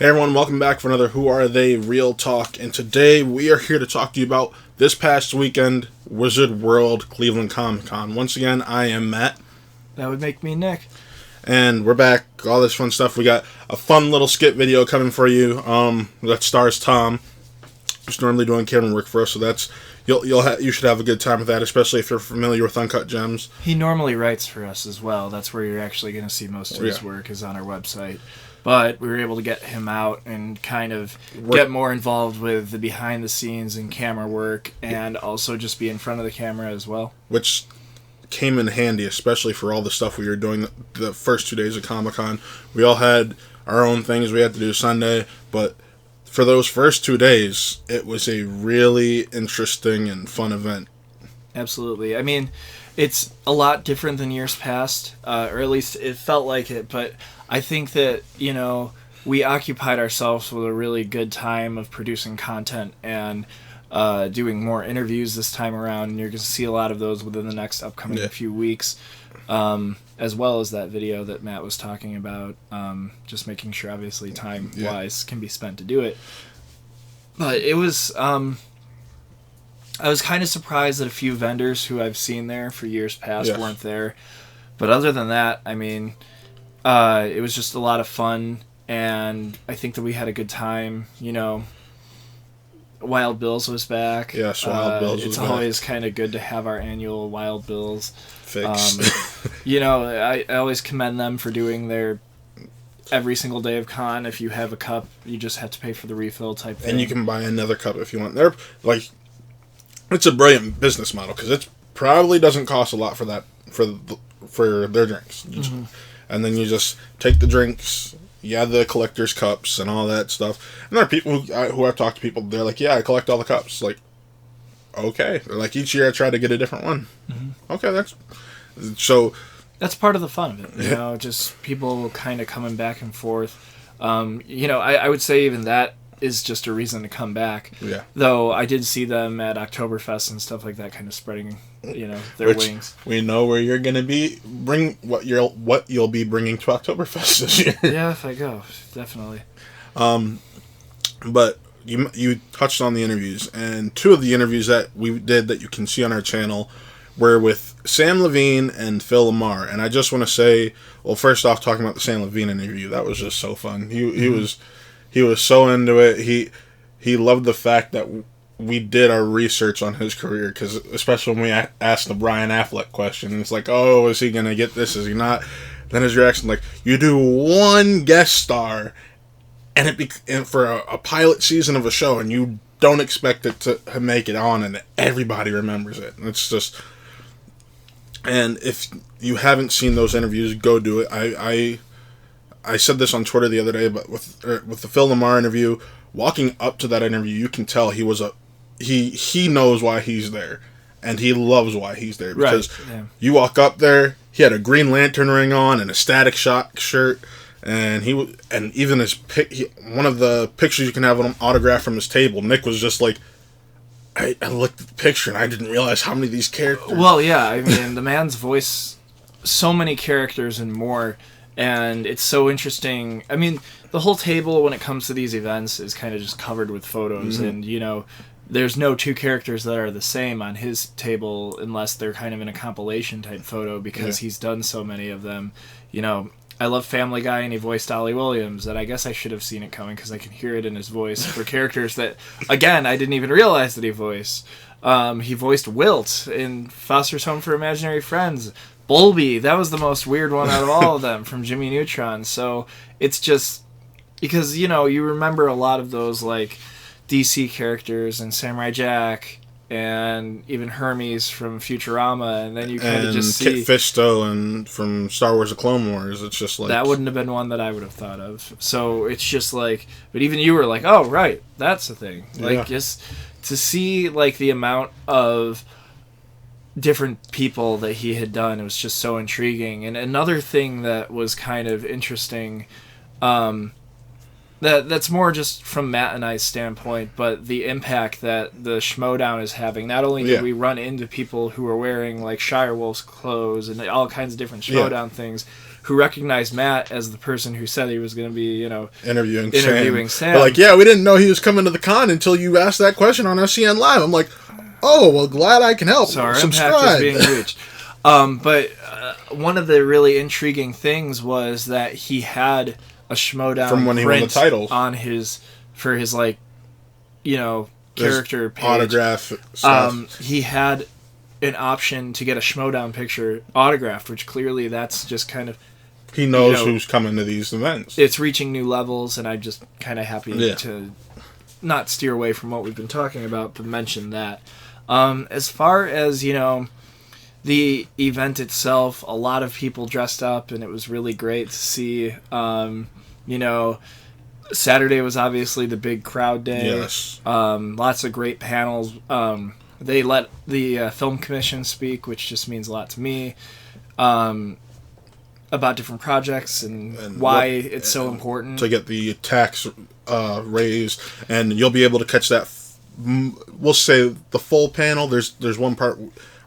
Hey everyone, welcome back for another Who Are They Real Talk, and today we are here to talk to you about this past weekend, Wizard World Cleveland Comic Con. Once again, I am Matt. That would make me Nick. And we're back, all this fun stuff. We got a fun little skit video coming for you, that stars Tom, who's normally doing camera work for us, so that's, you should have a good time with that, especially if you're familiar with Uncut Gems. He normally writes for us as well. That's where you're actually going to see most of his work is on our website. But we were able to get him out and kind of get more involved with the behind the scenes and camera work and also just be in front of the camera as well. Which came in handy, especially for all the stuff we were doing the first 2 days of Comic-Con. We all had our own things we had to do Sunday, but for those first 2 days, it was a really interesting and fun event. Absolutely. I mean, it's a lot different than years past, or at least it felt like it, but I think that, we occupied ourselves with a really good time of producing content and doing more interviews this time around, and you're going to see a lot of those within the next upcoming few weeks, as well as that video that Matt was talking about, just making sure, obviously, time-wise can be spent to do it. But it was... I was kind of surprised that a few vendors who I've seen there for years past weren't there. But other than that, I mean, it was just a lot of fun, and I think that we had a good time. Wild Bills was back. Yes, Wild Bills was back. It's always kind of good to have our annual Wild Bills fixed. I always commend them for doing their every single day of con. If you have a cup, you just have to pay for the refill type thing. And you can buy another cup if you want. They're like... It's a brilliant business model because it probably doesn't cost a lot for their drinks, and then you just take the drinks, the collector's cups and all that stuff. And there are people who I've talked to people. They're like, "Yeah, I collect all the cups." Like, okay, they're like each year I try to get a different one. Okay, that's part of the fun of it. Just people kind of coming back and forth. I would say even that is just a reason to come back. Yeah. Though I did see them at Oktoberfest and stuff like that, kind of spreading, their wings. We know where you're gonna be. Bring what you'll be bringing to Oktoberfest this year. Yeah, if I go, definitely. But you touched on the interviews, and two of the interviews that we did that you can see on our channel were with Sam Levine and Phil Lamar. And I just want to say, well, first off, talking about the Sam Levine interview, that was just so fun. He was so into it. He loved the fact that we did our research on his career, because especially when we asked the Brian Affleck question, it's like, oh, is he going to get this? Is he not? Then his reaction, like, you do one guest star, and for a pilot season of a show, and you don't expect it to make it on, and everybody remembers it. And it's just... And if you haven't seen those interviews, go do it. I said this on Twitter the other day, but with the Phil Lamar interview, walking up to that interview, you can tell he knows why he's there, and he loves why he's there, because you walk up there, he had a Green Lantern ring on and a Static Shock shirt, and even one of the pictures you can have an autograph from his table. Nick was just like, I looked at the picture and I didn't realize how many of these characters. Well, yeah, I mean, the man's voice, so many characters and more. And it's so interesting. I mean, the whole table when it comes to these events is kind of just covered with photos. And, there's no two characters that are the same on his table unless they're kind of in a compilation type photo, because he's done so many of them. I love Family Guy, and he voiced Ollie Williams, and I guess I should have seen it coming because I can hear it in his voice for characters that, again, I didn't even realize that he voiced. He voiced Wilt in Foster's Home for Imaginary Friends. Bulby, that was the most weird one out of all of them, from Jimmy Neutron. So it's just because you remember a lot of those like DC characters and Samurai Jack and even Hermes from Futurama, and then you kind of just see Kit Fisto and from Star Wars: The Clone Wars. It's just like that wouldn't have been one that I would have thought of. So it's just like, but even you were like, oh right, that's the thing. Like just to see like the amount of different people that he had done, it was just so intriguing. And another thing that was kind of interesting, that's more just from Matt and I's standpoint, but the impact that the Schmodown is having. Not only did we run into people who are wearing like Shirewolf's clothes and all kinds of different Schmodown things, who recognized Matt as the person who said he was going to be, you know, interviewing Sam. They're like, yeah, we didn't know he was coming to the con until you asked that question on SCN Live. I'm like, oh, well, glad I can help. So our Subscribe. impact is being reached. But one of the really intriguing things was that he had a Schmodown from when he won the title on for his, like, you know, character page. Autograph stuff. He had an option to get a Schmodown picture autographed, which clearly that's just kind of... He knows who's coming to these events. It's reaching new levels, and I'm just kind of happy to not steer away from what we've been talking about, but mention that. As far as, you know, the event itself, a lot of people dressed up, and it was really great to see. You know, Saturday was obviously the big crowd day. Yes. Lots of great panels. They let the film commission speak, which just means a lot to me, about different projects and why it's so important. To get the tax raised, and you'll be able to catch that. We'll say the full panel. There's one part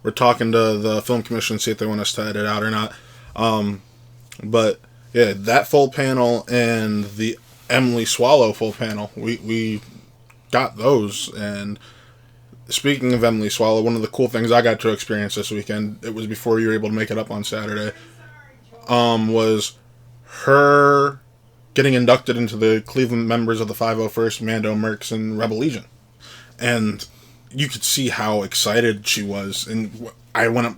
we're talking to the film commission, see if they want us to edit out or not. But yeah, that full panel and the Emily Swallow full panel, we got those. And speaking of Emily Swallow, one of the cool things I got to experience this weekend, it was before you were able to make it up on Saturday, was her getting inducted into the Cleveland members of the 501st Mando Mercs and Rebel Legion. And you could see how excited she was. And I went up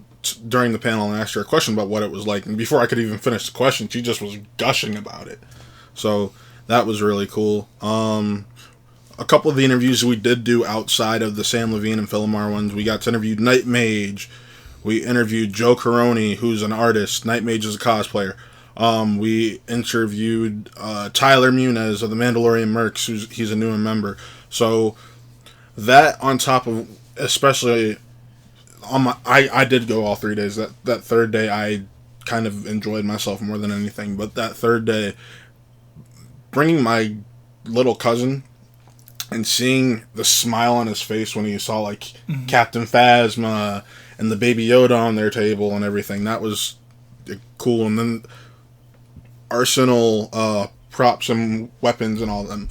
during the panel and asked her a question about what it was like. And before I could even finish the question, she just was gushing about it. So that was really cool. A couple of the interviews we did do outside of the Sam Levine and Phil Lamar ones, we got to interview Night Mage. We interviewed Joe Caroni, who's an artist. Night Mage is a cosplayer. We interviewed Tyler Muniz of the Mandalorian Mercs, he's a newer member. So that on top of, especially on my, I did go all 3 days. That third day I kind of enjoyed myself more than anything. But that third day, bringing my little cousin and seeing the smile on his face when he saw like Captain Phasma and the Baby Yoda on their table and everything, that was cool. And then Arsenal props and weapons and all of them.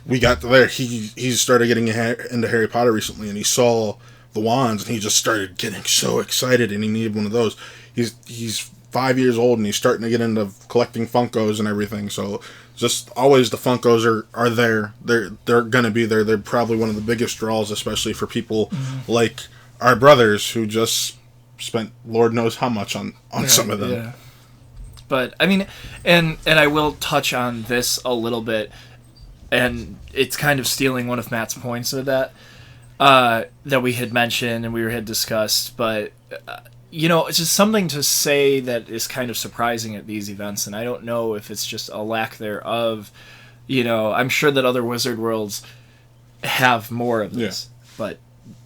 We got to there. He started getting into Harry Potter recently, and he saw the wands, and he just started getting so excited, and he needed one of those. He's 5 years old, and he's starting to get into collecting Funkos and everything. So just always the Funkos are there. They're gonna be there. They're probably one of the biggest draws, especially for people like our brothers who just spent Lord knows how much on some of them. Yeah. But I mean, and I will touch on this a little bit. And it's kind of stealing one of Matt's points of that we had mentioned and we had discussed. But, you know, it's just something to say that is kind of surprising at these events. And I don't know if it's just a lack thereof. You know, I'm sure that other Wizard Worlds have more of this. Yeah. But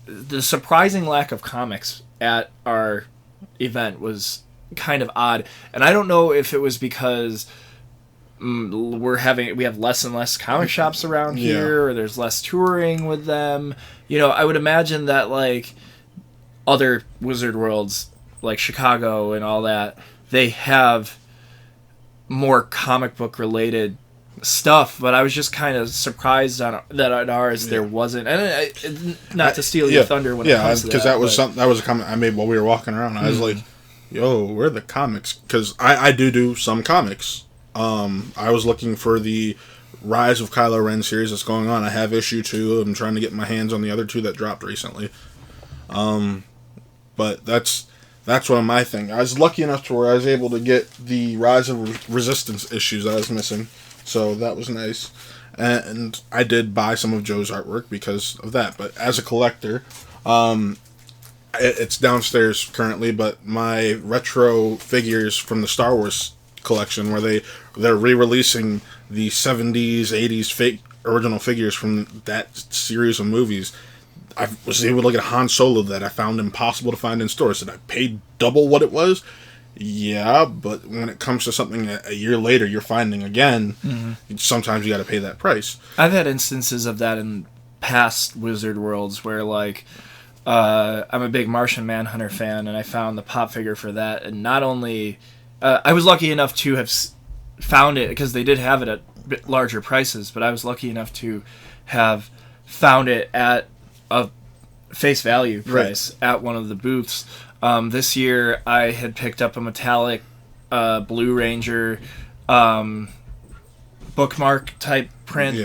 the surprising lack of comics at our event was kind of odd. And I don't know if it was because we have less and less comic shops around here, or there's less touring with them. You know, I would imagine that like other Wizard Worlds, like Chicago and all that, they have more comic book related stuff. But I was just kind of surprised that at ours there wasn't. And not to steal your thunder when it comes to that. Yeah, because that was a comment I made while we were walking around. I was like, "Yo, where are the comics?" Because I do some comics. I was looking for the Rise of Kylo Ren series that's going on. I have issue 2. I'm trying to get my hands on the other 2 that dropped recently. But that's one of my things. I was lucky enough to where I was able to get the Rise of Resistance issues that I was missing. So that was nice. And I did buy some of Joe's artwork because of that. But as a collector, it's downstairs currently, but my retro figures from the Star Wars collection where they're re-releasing the 70s 80s original figures from that series of movies. I was able to get a Han Solo that I found impossible to find in stores, and I paid double what it was. Yeah, but when it comes to something a year later you're finding again, sometimes you got to pay that price. I've had instances of that in past Wizard Worlds where like I'm a big Martian Manhunter fan, and I found the pop figure for that, and not only I was lucky enough to have found it, because they did have it at bit larger prices, but I was lucky enough to have found it at a face value price at one of the booths. This year I had picked up a metallic Blue Ranger bookmark type print,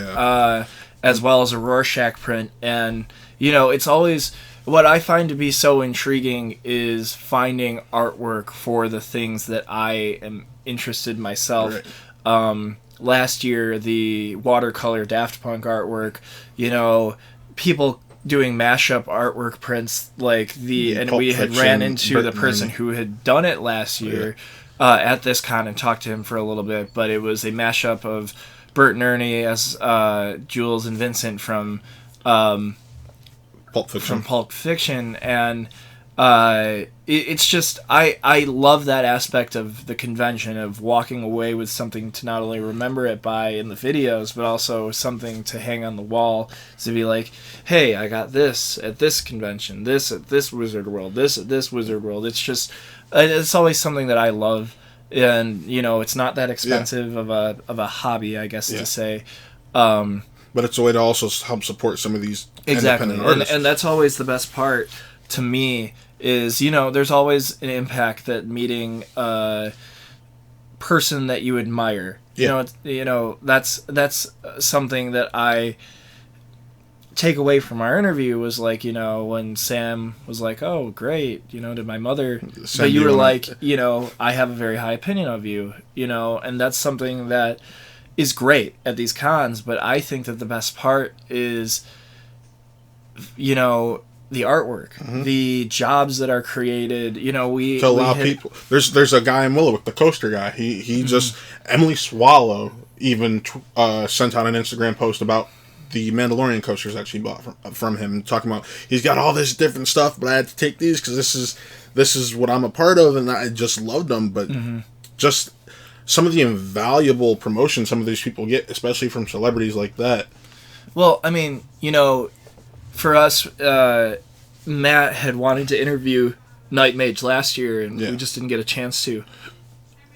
as well as a Rorschach print. And, you know, it's always... What I find to be so intriguing is finding artwork for the things that I am interested in myself. Right. Last year, the watercolor Daft Punk artwork, you know, people doing mashup artwork prints like and we had ran into the person who had done it last year at this con and talked to him for a little bit, but it was a mashup of Bert and Ernie as Jules and Vincent from Pulp Fiction, and it's just I love that aspect of the convention, of walking away with something to not only remember it by in the videos, but also something to hang on the wall to be like, hey, I got this at this convention, this at this Wizard World, this at this Wizard World. It's just it's always something that I love, and you know, it's not that expensive of a hobby, I guess to say. But it's a way to also help support some of these independent artists. And that's always the best part to me is, you know, there's always an impact that meeting a person that you admire. You know, that's something that I take away from our interview was like, you know, when Sam was like, oh, great, you know, did my mother... But you were like, you know, I have a very high opinion of you, you know, and that's something that is great at these cons, but I think that the best part is, you know, the artwork, the jobs that are created. You know, to allow people. There's a guy in Willowick, the coaster guy. He just Emily Swallow even sent out an Instagram post about the Mandalorian coasters that she bought from him, talking about he's got all this different stuff, but I had to take these because this is what I'm a part of, and I just loved them. But just some of the invaluable promotion some of these people get, especially from celebrities like that. Well, I mean, you know, for us, Matt had wanted to interview Night Mage last year, and we just didn't get a chance to.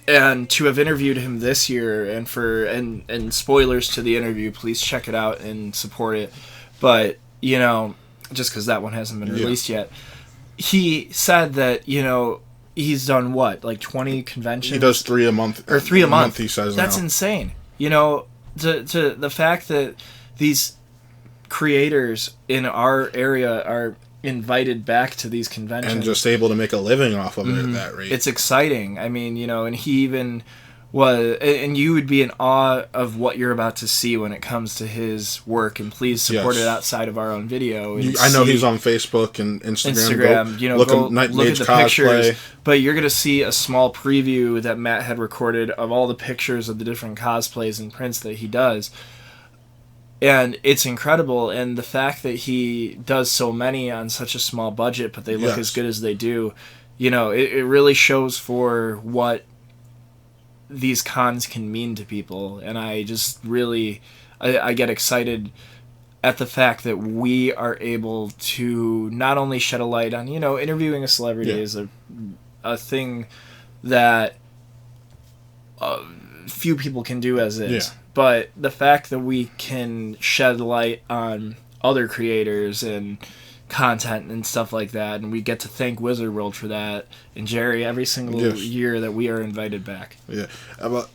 And to have interviewed him this year, and spoilers to the interview, please check it out and support it. But, you know, just because that one hasn't been released yet, he said that, you know, he's done what, like 20 conventions? He does 3 a month. Or 3 a month. He says that's now. Insane. You know, to the fact that these creators in our area are invited back to these conventions. And just able to make a living off of it at that rate. It's exciting. I mean, you know, and he even was... And you would be in awe of what you're about to see when it comes to his work, and please support it outside of our own video. I know he's on Facebook and Instagram. You know, look at the cosplay. pictures. But you're going to see a small preview that Matt had recorded of all the pictures of the different cosplays and prints that he does. And it's incredible, and the fact that he does so many on such a small budget, but they look as good as they do, you know, it really shows for what these cons can mean to people. And I just really, I get excited at the fact that we are able to not only shed a light on, you know, interviewing a celebrity is a thing that few people can do as is. Yeah. But the fact that we can shed light on other creators and content and stuff like that, and we get to thank Wizard World for that, and Jerry every single year that we are invited back. Yeah. About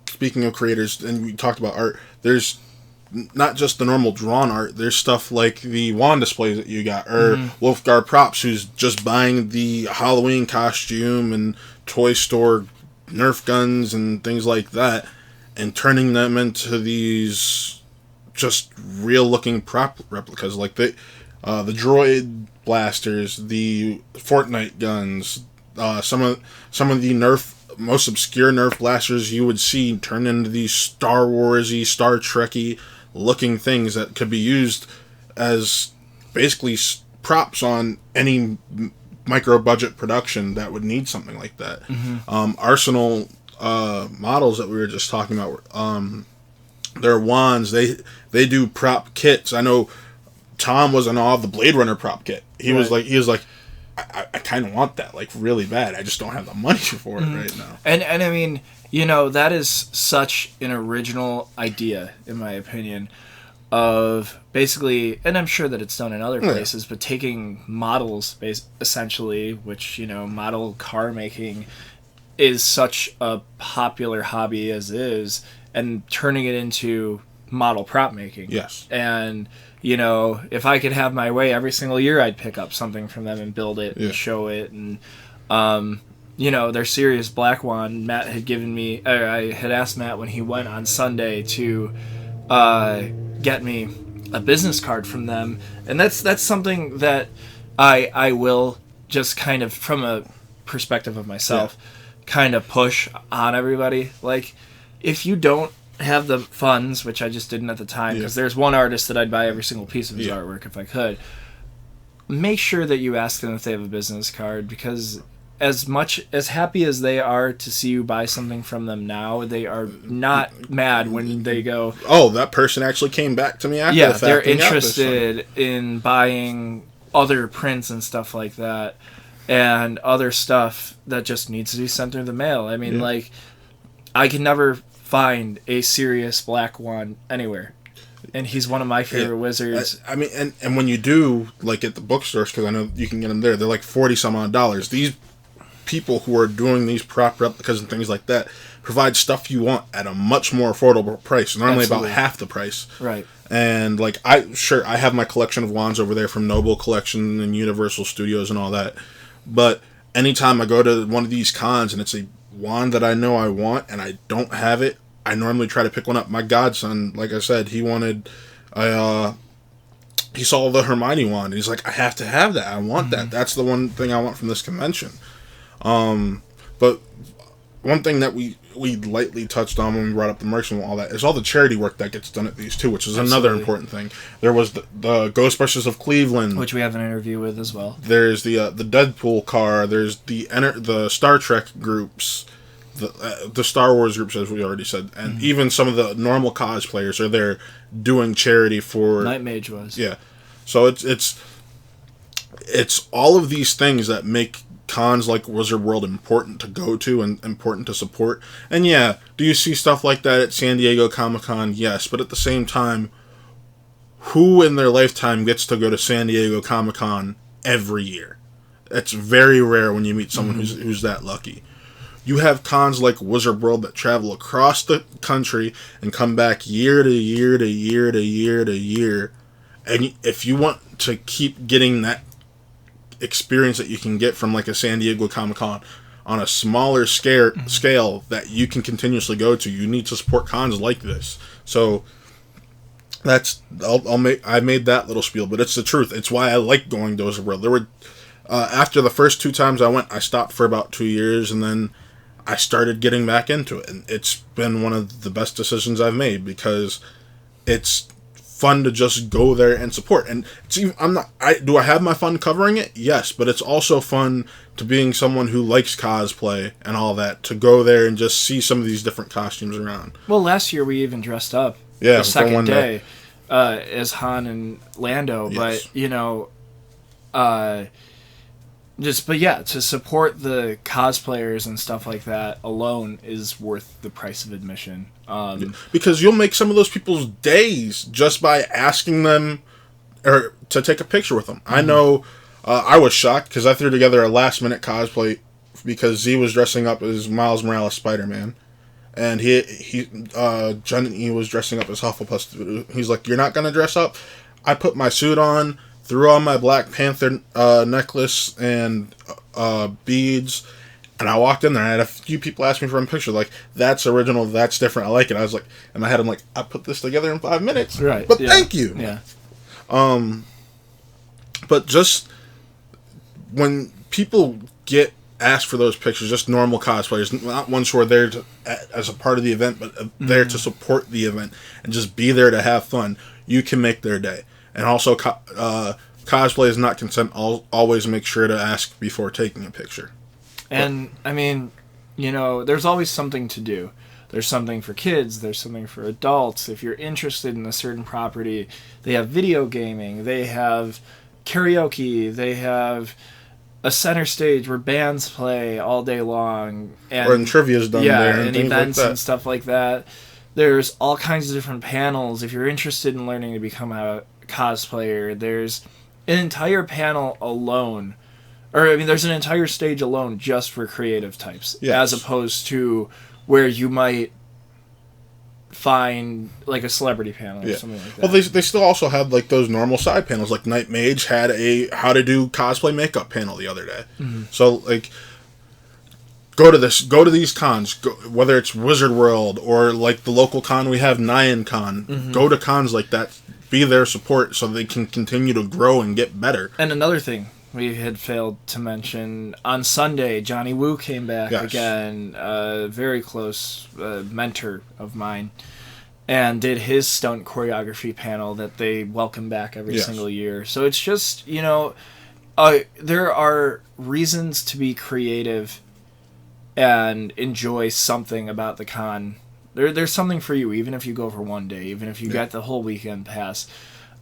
speaking of creators, and we talked about art, there's not just the normal drawn art, there's stuff like the wand displays that you got, or Wolfgar Props, who's just buying the Halloween costume and toy store Nerf guns and things like that, and turning them into these just real-looking prop replicas, like the droid blasters, the Fortnite guns, some of the Nerf, most obscure Nerf blasters you would see turn into these Star Wars-y, Star Trek-y looking things that could be used as basically props on any micro-budget production that would need something like that. Arsenal models that we were just talking about, their wands, they do prop kits. I know Tom was in awe of the Blade Runner prop kit. He was like, I kind of want that, like, really bad. I just don't have the money for it right now. And I mean, that is such an original idea, in my opinion, of basically, and I'm sure that it's done in other places, but taking models, essentially, which, model car making is such a popular hobby as is, and turning it into model prop making. Yes. And, if I could have my way, every single year I'd pick up something from them and build it and show it. And, their Sirius Black Wand, Matt had given me, or I had asked Matt when he went on Sunday to get me a business card from them. And that's something that I will just kind of, from a perspective of myself, kind of push on everybody. Like, if you don't have the funds, which I just didn't at the time, because there's one artist that I'd buy every single piece of his artwork if I could, make sure that you ask them if they have a business card, because as happy as they are to see you buy something from them now, they are not mad when they go, oh, that person actually came back to me after the fact. They're interested in buying other prints and stuff like that, and other stuff that just needs to be sent through the mail. I mean, like, I can never find a Sirius Black Wand anywhere, and he's one of my favorite wizards. I mean, and when you do, like, at the bookstores, because I know you can get them there, they're like $40 some odd. These people who are doing these prop replicas and things like that provide stuff you want at a much more affordable price, normally about half the price. Right. And, like, I have my collection of wands over there from Noble Collection and Universal Studios and all that, but anytime I go to one of these cons and it's a wand that I know I want and I don't have it, I normally try to pick one up. My godson, like I said, he wanted he saw the Hermione wand and he's like, I have to have that. I want that. That's the one thing I want from this convention. But one thing that we lightly touched on when we brought up the merch and all that is all the charity work that gets done at these too, which is another important thing. There was the Ghostbusters of Cleveland, which we have an interview with as well. There's the Deadpool car. There's the Star Trek groups, the Star Wars groups, as we already said, and even some of the normal cosplayers are there doing charity for. Night Mage was. Yeah, so it's all of these things that make cons like Wizard World important to go to and important to support. And do you see stuff like that at San Diego Comic-Con? Yes, but at the same time, who in their lifetime gets to go to San Diego Comic-Con every year? It's very rare when you meet someone who's that lucky. You have cons like Wizard World that travel across the country and come back year to year to year to year to year. And if you want to keep getting that experience that you can get from like a San Diego Comic-Con on a smaller scale that you can continuously go to, you need to support cons like this. So I made that little spiel, but it's the truth. It's why I like going to Wizard World. There were after the first 2 times I went, I stopped for about 2 years, and then I started getting back into it, and it's been one of the best decisions I've made because it's fun to just go there and support. And it's even, do I have my fun covering it? Yes, but it's also fun to being someone who likes cosplay and all that, to go there and just see some of these different costumes around. Well, last year we even dressed up the second day as Han and Lando, yes. But to support the cosplayers and stuff like that alone is worth the price of admission. Because you'll make some of those people's days just by asking them or to take a picture with them. I know I was shocked because I threw together a last-minute cosplay because Z was dressing up as Miles Morales Spider-Man. And Johnny was dressing up as Hufflepuff. He's like, you're not going to dress up? I put my suit on, threw on my Black Panther necklace and beads, and I walked in there, and I had a few people ask me for a picture, like, that's original, that's different, I like it. I was like, in my head, I'm like, I put this together in 5 minutes. Right. But thank you. Yeah. But just when people get asked for those pictures, just normal cosplayers, not ones who are there as a part of the event, but there to support the event and just be there to have fun, you can make their day. And also, cosplay is not consent. Always make sure to ask before taking a picture. And, I mean, there's always something to do. There's something for kids. There's something for adults. If you're interested in a certain property, they have video gaming. They have karaoke. They have a center stage where bands play all day long, and or trivia's done there, and events and stuff like that. There's all kinds of different panels. If you're interested in learning to become a cosplayer, there's an entire panel alone, or I mean, there's an entire stage alone just for creative types, as opposed to where you might find like a celebrity panel or something like that. Well, they still also have like those normal side panels. Like Night Mage had a how to do cosplay makeup panel the other day. Mm-hmm. So like, go to these cons, whether it's Wizard World or like the local con we have, Nyan Con. Mm-hmm. Go to cons like that. Be their support so they can continue to grow and get better. And another thing we had failed to mention, on Sunday, Johnny Woo came back again, a very close mentor of mine, and did his stunt choreography panel that they welcome back every single year. So it's just, there are reasons to be creative and enjoy something about the con. There's something for you, even if you go for one day, even if you got the whole weekend pass.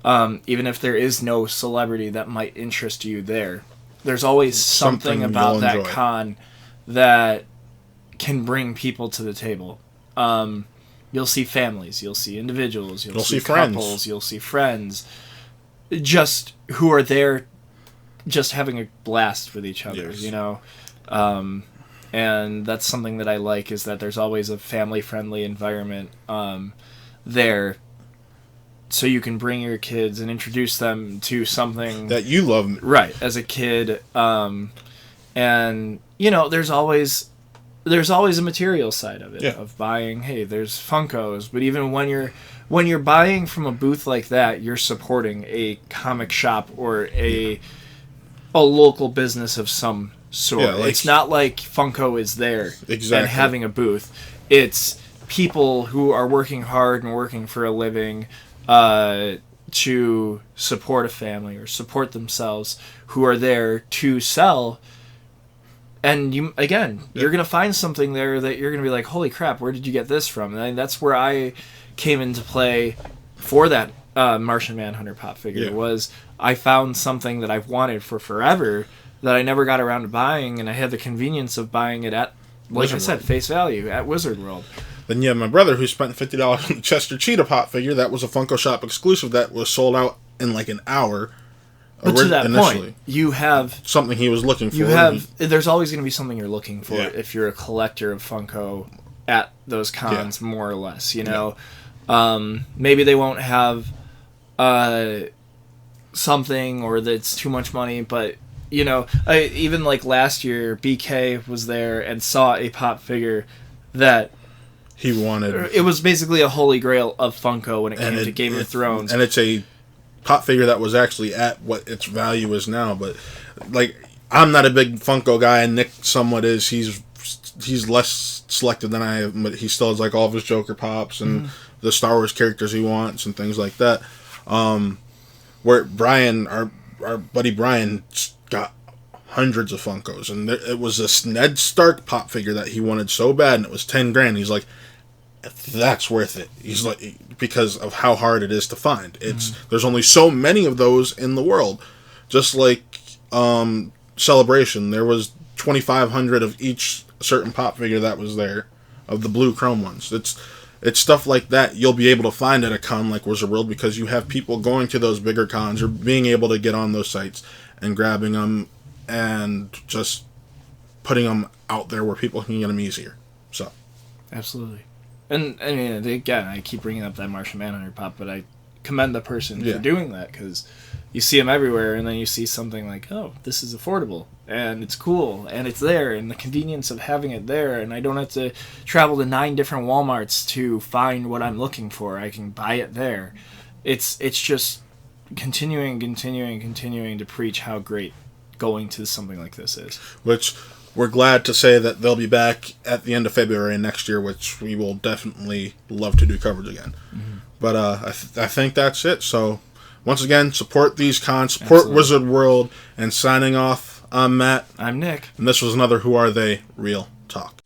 Even if there is no celebrity that might interest you there, there's always something about that con that can bring people to the table. You'll see families, you'll see individuals, you'll see couples, friends. You'll see friends, just who are there, just having a blast with each other. And that's something that I like, is that there's always a family-friendly environment there. So you can bring your kids and introduce them to something that you love, right, as a kid. And there's always a material side of it, of buying. Hey, there's Funkos, but even when you're buying from a booth like that, you're supporting a comic shop or a local business of some sort. Yeah, it's not like Funko is there and having a booth. It's people who are working hard and working for a living to support a family or support themselves, who are there to sell. And you're going to find something there that you're going to be like, holy crap, where did you get this from? And that's where I came into play for that Martian Manhunter pop figure. Was I found something that I've wanted for forever that I never got around to buying, and I had the convenience of buying it at, like I said, face value at Wizard World. Then you have my brother who spent $50 on the Chester Cheetah pop figure. That was a Funko Shop exclusive that was sold out in like an hour. But to that point, you have something he was looking for. There's always going to be something you're looking for if you're a collector of Funko at those cons, more or less. Maybe they won't have something, or that's too much money, but even like last year, BK was there and saw a pop figure that he wanted. It was basically a holy grail of Funko when it came to Game of Thrones. And it's a pop figure that was actually at what its value is now. But like, I'm not a big Funko guy, and Nick somewhat is. He's less selective than I am, but he still has like all of his Joker pops and the Star Wars characters he wants and things like that. Where Brian, our buddy Brian, got hundreds of Funkos, and it was this Ned Stark pop figure that he wanted so bad, and it was $10,000. He's like, that's worth it. He's like, because of how hard it is to find. There's only so many of those in the world. Just like Celebration, there was 2,500 of each certain pop figure that was there, of the blue chrome ones. It's stuff like that you'll be able to find at a con like Wizard World, because you have people going to those bigger cons or being able to get on those sites and grabbing them and just putting them out there where people can get them easier. So, absolutely. And I mean, again, I keep bringing up that Martian Manhunter pop, but I commend the person for doing that, because you see them everywhere, and then you see something like, oh, this is affordable, and it's cool, and it's there, and the convenience of having it there, and I don't have to travel to 9 different Walmarts to find what I'm looking for. I can buy it there. It's just continuing to preach how great going to something like this is. Which we're glad to say that they'll be back at the end of February next year, which we will definitely love to do coverage again. Mm-hmm. But I think that's it. So once again, support these cons, support Wizard World, and signing off, I'm Matt. I'm Nick. And this was another Who Are They Real Talk.